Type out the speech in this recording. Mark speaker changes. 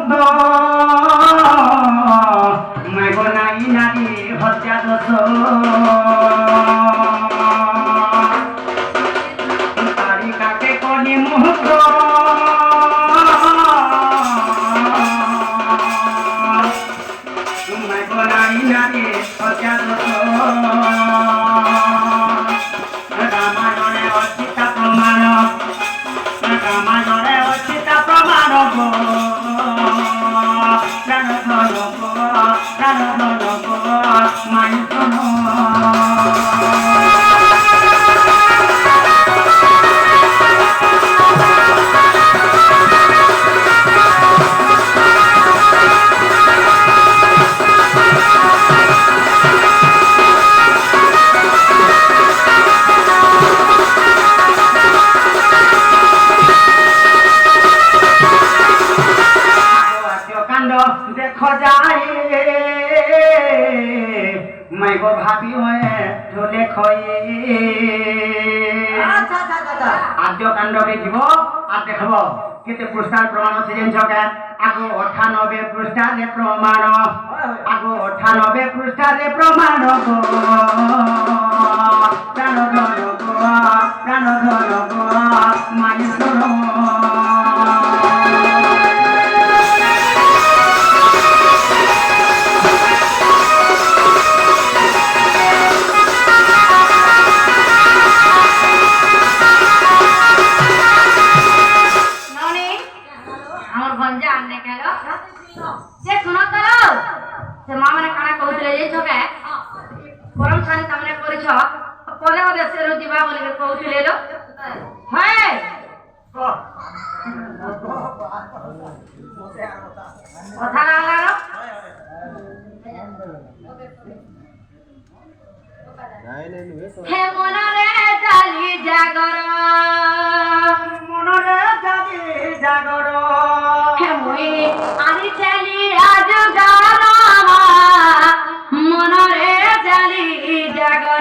Speaker 1: মুগ্ধ মাইগো নাই নারী হত্যা দোষ তারিকাকে করি মুগ্ধ মাইগো নাই নারী হত্যা দোষ রামায়ণে অচিতা প্রমাণ রামায়ণে অচিতা প্রমাণ মাই শোনো देखो जाए मैं को भाभी तो देखो आद्य कांड देखिब আর দেখব কেতে পৃষ্ঠার প্রমাণ আছে জানছো কে আগো 98 পৃষ্ঠারে প্রমাণ আগো 98 পৃষ্ঠারে প্রমাণ গো প্রাণ ধর গো মাই শোনো হে মনরে জালি জাগর মনরে জালি জাগর হে মুই আনি চালি আজ গান মনরে জালি জাগর